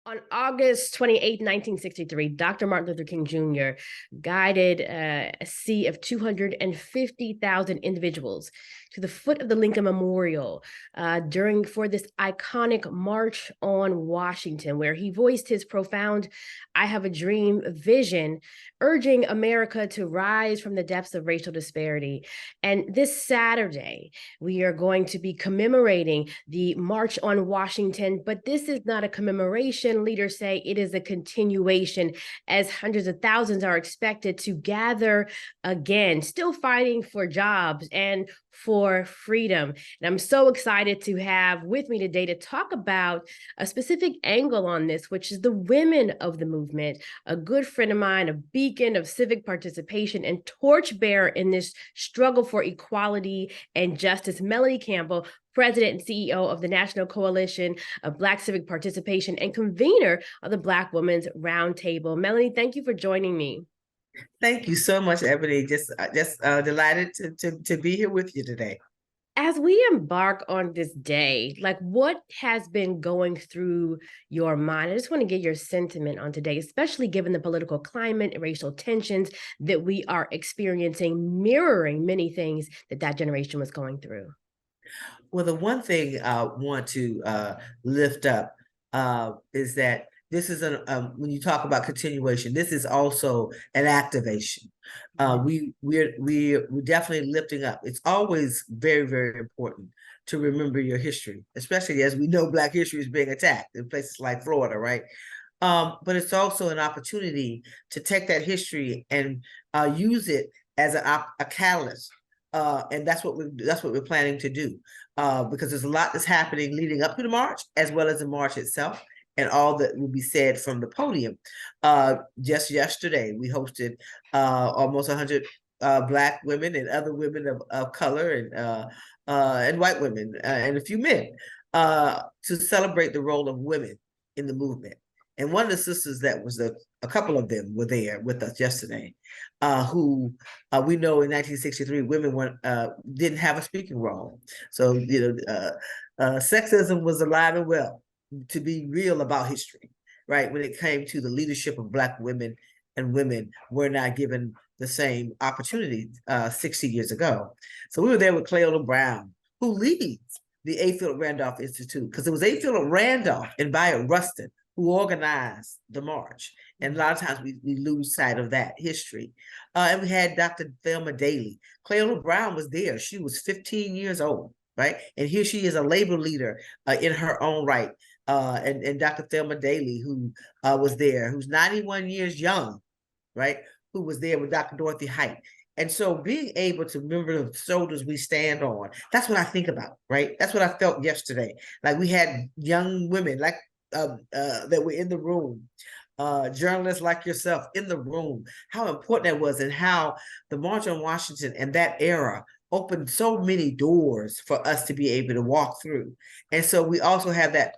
On August 28, 1963, Dr. Martin Luther King Jr. guided a sea of 250,000 individuals to the foot of the Lincoln Memorial for this iconic March on Washington, where he voiced his profound "I have a dream" vision, urging America to rise from the depths of racial disparity. And this Saturday, we are going to be commemorating the March on Washington, but this is not a commemoration. Leaders say it is a continuation, as hundreds of thousands are expected to gather again, still fighting for jobs and for freedom. And I'm so excited to have with me today to talk about a specific angle on this, which is the women of the movement. A good friend of mine, a beacon of civic participation and torchbearer in this struggle for equality and justice, Melanie Campbell, President and CEO of the National Coalition of Black Civic Participation and convener of the Black Women's Roundtable. Melanie, thank you for joining me. Thank you so much, Ebony. Just delighted to be here with you today. As we embark on this day, like, what has been going through your mind? I just want to get your sentiment on today, especially given the political climate and racial tensions that we are experiencing, mirroring many things that generation was going through. Well, the one thing I want to lift up is that this is when you talk about continuation, this is also an activation. We're definitely lifting up. It's always very, very important to remember your history, especially as we know Black history is being attacked in places like Florida, right? But it's also an opportunity to take that history and use it as a catalyst. And that's what we're planning to do, because there's a lot that's happening leading up to the march, as well as the march itself, and all that will be said from the podium. Just yesterday, we hosted almost 100 Black women and other women of color and white women and a few men to celebrate the role of women in the movement. And one of the sisters that was a couple of them were there with us yesterday, who we know in 1963 women didn't have a speaking role. So sexism was alive and well, to be real about history, right? When it came to the leadership of Black women, and women were not given the same opportunity 60 years ago. So we were there with Cleona Brown, who leads the A. Philip Randolph Institute, because it was A. Philip Randolph and Bayard Rustin who organized the march. And a lot of times we lose sight of that history. And we had Dr. Thelma Daley. Cleona Brown was there. She was 15 years old, right? And here she is, a labor leader in her own right. And Dr. Thelma Daley, who was there, who's 91 years young, right? Who was there with Dr. Dorothy Height. And so being able to remember the shoulders we stand on, that's what I think about, right? That's what I felt yesterday. Like, we had young women like that were in the room, journalists like yourself in the room, how important that was, and how the March on Washington and that era opened so many doors for us to be able to walk through. And so we also have that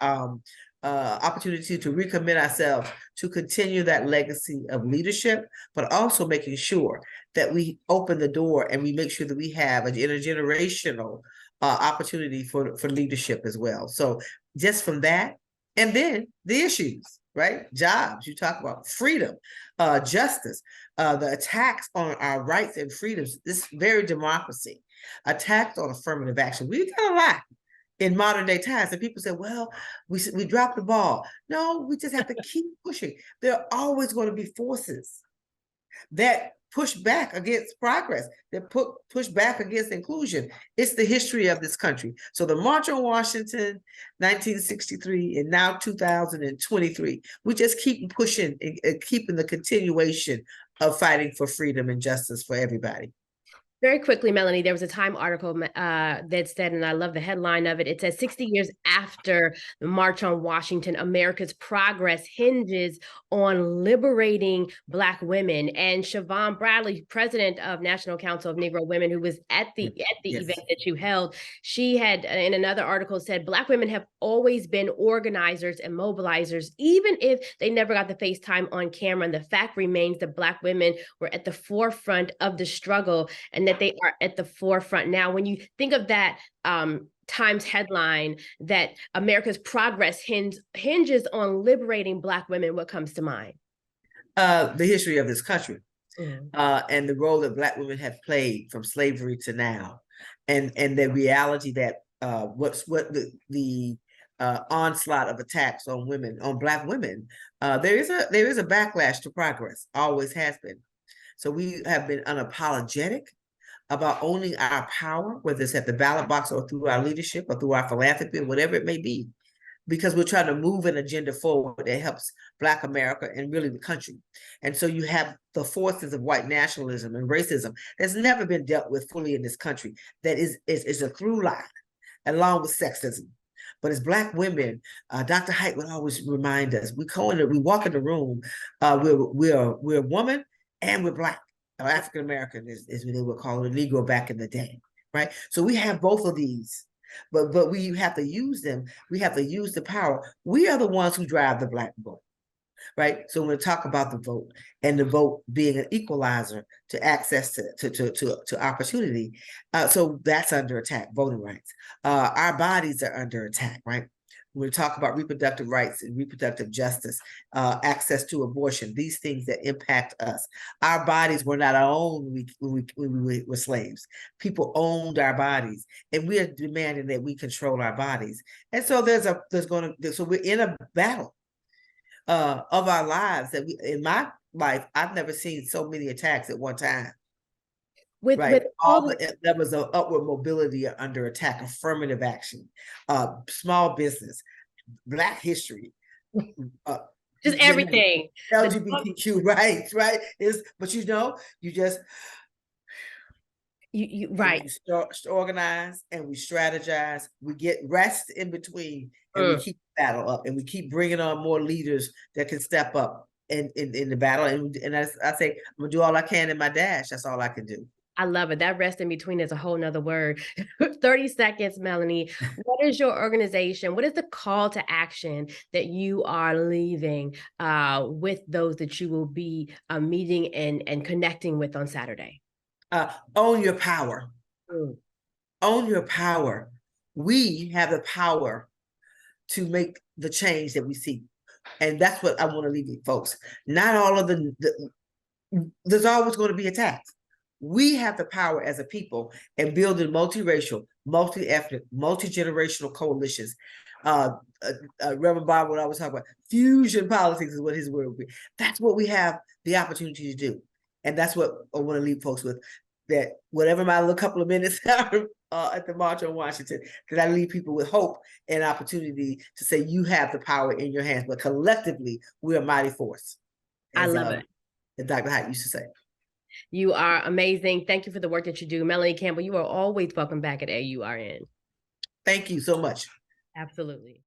opportunity to recommit ourselves to continue that legacy of leadership, but also making sure that we open the door and we make sure that we have an intergenerational opportunity for leadership as well. So just from that, and then the issues, right? Jobs, you talk about freedom, justice, the attacks on our rights and freedoms, this very democracy, attacks on affirmative action. We've done a lot in modern day times, and people say, well, we dropped the ball. No, we just have to keep pushing. There are always going to be forces that push back against progress, that push back against inclusion. It's the history of this country. So the March on Washington, 1963, and now 2023, we just keep pushing and keeping the continuation of fighting for freedom and justice for everybody. Very quickly, Melanie, there was a Time article that said, and I love the headline of it, it says 60 years after the March on Washington, America's progress hinges on liberating Black women. And Siobhan Bradley, president of National Council of Negro Women, who was at the yes. event that you held, she had, in another article, said, Black women have always been organizers and mobilizers, even if they never got the face time on camera. And the fact remains that Black women were at the forefront of the struggle, and that they are at the forefront now. When you think of that Times headline that America's progress hinges on liberating Black women, what comes to mind? The history of this country. Mm. And the role that Black women have played from slavery to now, and the reality that what the onslaught of attacks on women, on Black women, there is a backlash to progress, always has been. So we have been unapologetic about owning our power, whether it's at the ballot box or through our leadership or through our philanthropy, whatever it may be, because we're trying to move an agenda forward that helps Black America and really the country. And so you have the forces of white nationalism and racism that's never been dealt with fully in this country, that is a through line, along with sexism. But as Black women, Dr. Height would always remind us, we walk in the room, we're a woman and we're Black. Or African American is what they would call it, a Negro back in the day, right? So we have both of these. But we have to use them. We have to use the power. We are the ones who drive the Black vote, right? So when we talk about the vote and the vote being an equalizer to access to opportunity, so that's under attack. Voting rights, our bodies are under attack, right? When we talk about reproductive rights and reproductive justice, access to abortion, these things that impact us. Our bodies were not our own when we were slaves. People owned our bodies, and we are demanding that we control our bodies. And so so we're in a battle of our lives that in my life, I've never seen so many attacks at one time. With all the levels of upward mobility are under attack, affirmative action, small business, Black history, just everything, LGBTQ rights, right? But you just right. We start organize and we strategize. We get rest in between, and we keep the battle up, and we keep bringing on more leaders that can step up in the battle. And I say, I'm gonna do all I can in my dash. That's all I can do. I love it. That rest in between is a whole nother word. 30 seconds, Melanie. What is your organization? What is the call to action that you are leaving with those that you will be meeting and connecting with on Saturday? Own your power. Own your power. We have the power to make the change that we see. And that's what I want to leave with folks. Not all of there's always going to be attacks. We have the power as a people and building multiracial, multi-ethnic, multi-generational coalitions. Reverend Bob would always talk about fusion politics is what his word would be. That's what we have the opportunity to do. And that's what I want to leave folks with, that whatever my little couple of minutes are at the March on Washington, that I leave people with hope and opportunity to say you have the power in your hands, but collectively we're a mighty force. I love it. And Dr. Height used to say. You are amazing. Thank you for the work that you do. Melanie Campbell, you are always welcome back at AURN. Thank you so much. Absolutely.